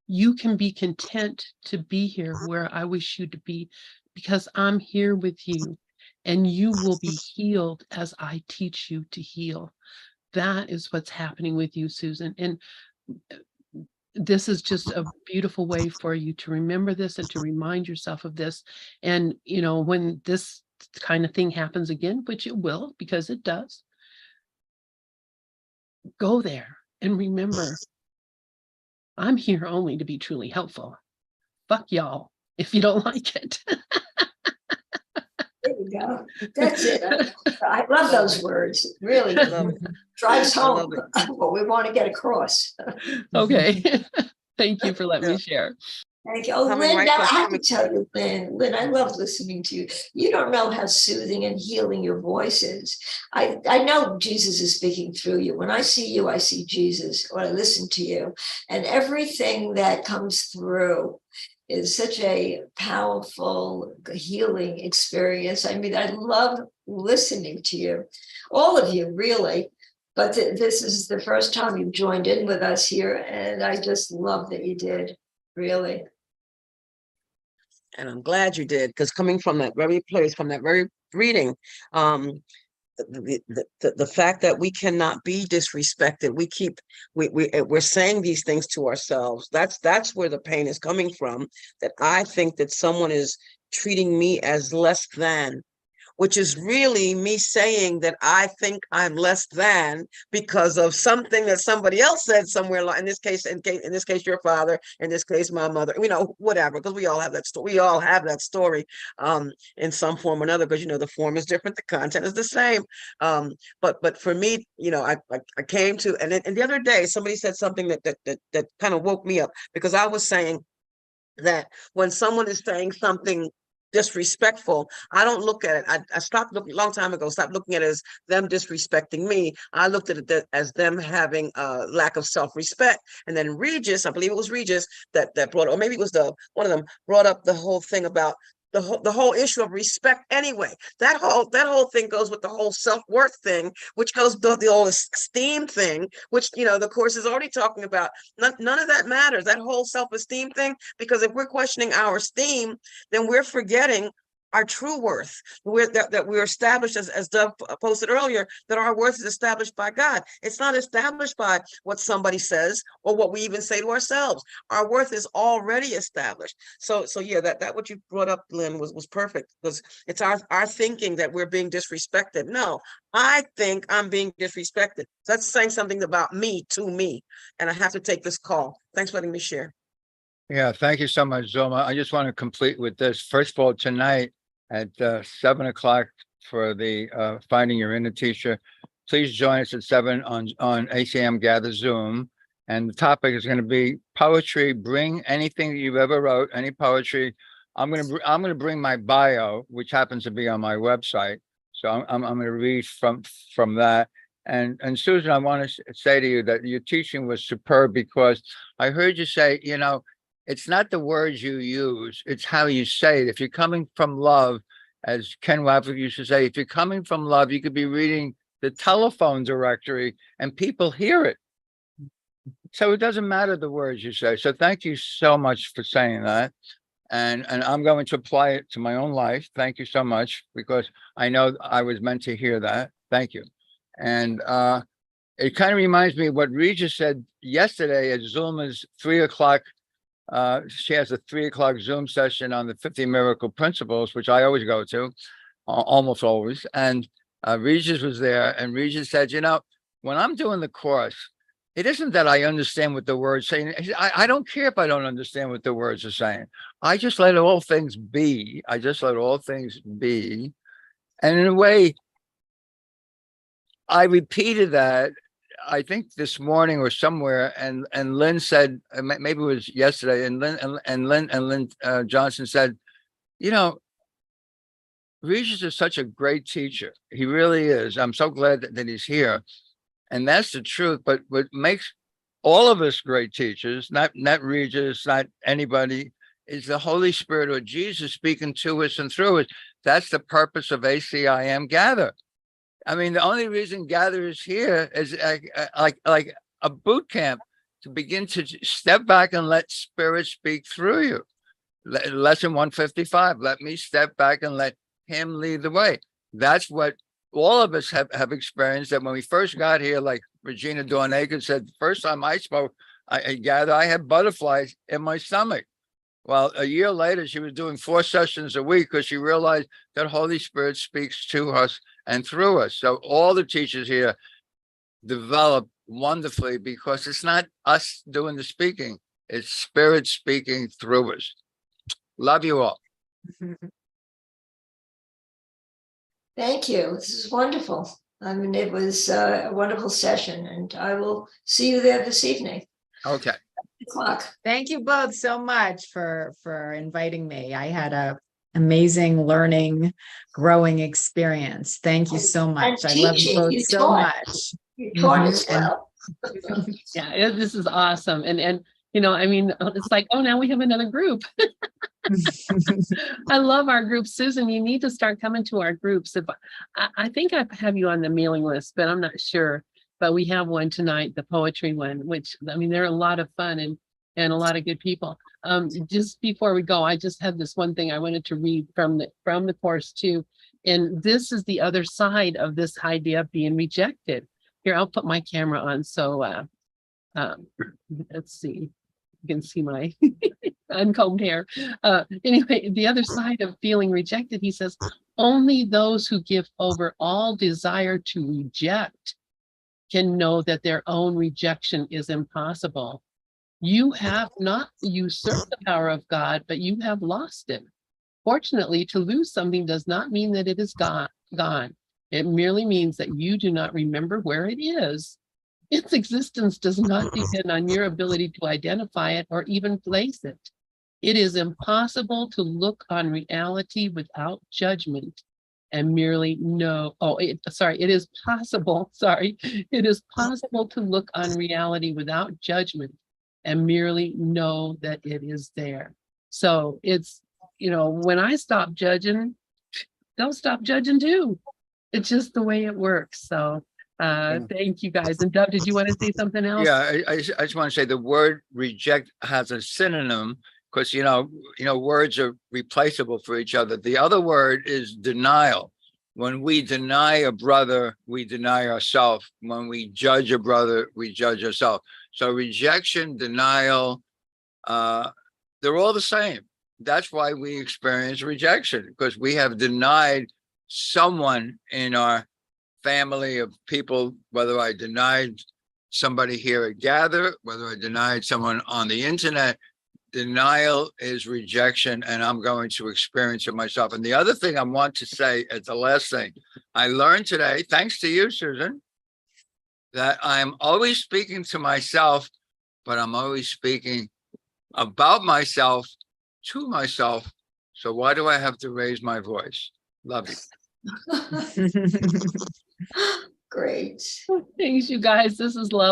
You can be content to be here where I wish you to be, because I'm here with you. And you will be healed as I teach you to heal. That is what's happening with you, Susan. And this is just a beautiful way for you to remember this and to remind yourself of this. And, when this kind of thing happens again, which it will, because it does, go there and remember, I'm here only to be truly helpful. Fuck y'all if you don't like it. There you go. That's it. I love those words. It really drives home what we want to get across. Okay. Thank you for letting me share. Thank you. Oh, Lynn, now I have to tell you, Lynn, I love listening to you. You don't know how soothing and healing your voice is. I know Jesus is speaking through you. When I see you, I see Jesus. When I listen to you, and everything that comes through is such a powerful healing experience. I mean, I love listening to you, all of you, really. But this is the first time you've joined in with us here, and I just love that you did, really. And I'm glad you did, because coming from that very place, from that very reading, the fact that we cannot be disrespected, we're saying these things to ourselves. That's where the pain is coming from, that I think that someone is treating me as less than, which is really me saying that I think I'm less than because of something that somebody else said somewhere. In this case, in this case, your father. In this case, my mother. Whatever. Because we all have that story. We all have that story, in some form or another. Because the form is different, the content is the same. But for me, I came to, and the other day somebody said something that kind of woke me up, because I was saying that when someone is saying something disrespectful, I don't look at it. I stopped looking a long time ago, stopped looking at it as them disrespecting me. I looked at it as them having a lack of self-respect. And then Regis, I believe it was Regis that brought, or maybe it was one of them brought up the whole thing about the whole issue of respect anyway. That whole thing goes with the whole self-worth thing, which goes to the whole esteem thing, which the course is already talking about. None of that matters, that whole self-esteem thing, because if we're questioning our esteem, then we're forgetting our true worth. That we're established, as Dove posted earlier, that our worth is established by God. It's not established by what somebody says or what we even say to ourselves. Our worth is already established. So yeah, that what you brought up, Lynn, was perfect, because it's our thinking that we're being disrespected. No, I think I'm being disrespected. So that's saying something about me to me, and I have to take this call. Thanks for letting me share. Yeah, thank you so much, Zoma. I just want to complete with this. First of all, tonight at 7 o'clock for the Finding Your Inner Teacher, please join us at 7 on ACIM Gather Zoom. And the topic is going to be poetry. Bring anything that you've ever wrote, any poetry. I'm going to bring my bio, which happens to be on my website. So I'm going to read from that. And Susan, I want to say to you that your teaching was superb, because I heard you say, it's not the words you use, it's how you say it. If you're coming from love, as Ken Wapnick used to say, if you're coming from love, you could be reading the telephone directory and people hear it. So it doesn't matter the words you say. So thank you so much for saying that. And I'm going to apply it to my own life. Thank you so much, because I know I was meant to hear that. Thank you. And it kind of reminds me of what Regis said yesterday at Zulma's 3 o'clock. She has a 3 o'clock Zoom session on the 50 Miracle Principles, which I always go to, almost always. And Regis was there, and Regis said, when I'm doing the course, it isn't that I understand what the words say. I don't care if I don't understand what the words are saying. I just let all things be. I just let all things be. And in a way, I repeated that, I think this morning or somewhere, and Lynn said, maybe it was yesterday, and Lynn Johnson said, Regis is such a great teacher. He really is. I'm so glad that he's here. And that's the truth. But what makes all of us great teachers, not Regis, not anybody, is the Holy Spirit or Jesus speaking to us and through us. That's the purpose of ACIM Gather. I mean, the only reason Gather is here is like a boot camp to begin to step back and let Spirit speak through you. Lesson 155, let me step back and let him lead the way. That's what all of us have experienced, that when we first got here, like Regina Dornaker said, the first time I spoke, I Gather, I had butterflies in my stomach. Well, a year later, she was doing 4 sessions a week because she realized that Holy Spirit speaks to us and through us. So all the teachers here develop wonderfully, because it's not us doing the speaking, it's Spirit speaking through us. Love you all. Thank you. This is wonderful. I mean, it was a wonderful session, and I will see you there this evening. Okay. O'clock. Thank you both so much for inviting me. I had a amazing learning, growing experience. Thank you so much. I love you both so much. You taught as And- well. Yeah, this is awesome. And I mean, it's like, oh, now we have another group. I love our group. Susan, you need to start coming to our groups. If I think I have you on the mailing list, but I'm not sure. But we have one tonight, the poetry one, which, I mean, they're a lot of fun and a lot of good people. Just before we go, I just had this one thing I wanted to read from the course too. And this is the other side of this idea of being rejected. Here, I'll put my camera on. So let's see. You can see my uncombed hair. Anyway, the other side of feeling rejected, he says, only those who give over all desire to reject can know that their own rejection is impossible. You have not usurped the power of God, but you have lost it. Fortunately, to lose something does not mean that it is gone. It merely means that you do not remember where it is. Its existence does not depend on your ability to identify it or even place it. It is impossible to look on reality without judgment and merely know. It is possible. It is possible to look on reality without judgment and merely know that it is there. So it's, when I stop judging, they'll stop judging too. It's just the way it works. So thank you guys. And Dove, did you want to say something else? Yeah, I just want to say the word reject has a synonym because, words are replaceable for each other. The other word is denial. When we deny a brother, we deny ourselves. When we judge a brother, we judge ourselves. So rejection, denial, they're all the same. That's why we experience rejection, because we have denied someone in our family of people, whether I denied somebody here at Gather, whether I denied someone on the internet. Denial is rejection, and I'm going to experience it myself. And the other thing I want to say as the last thing, I learned today, thanks to you, Susan, that I'm always speaking to myself, but I'm always speaking about myself to myself. So why do I have to raise my voice? Love you. Great. Thanks, you guys. This is lovely.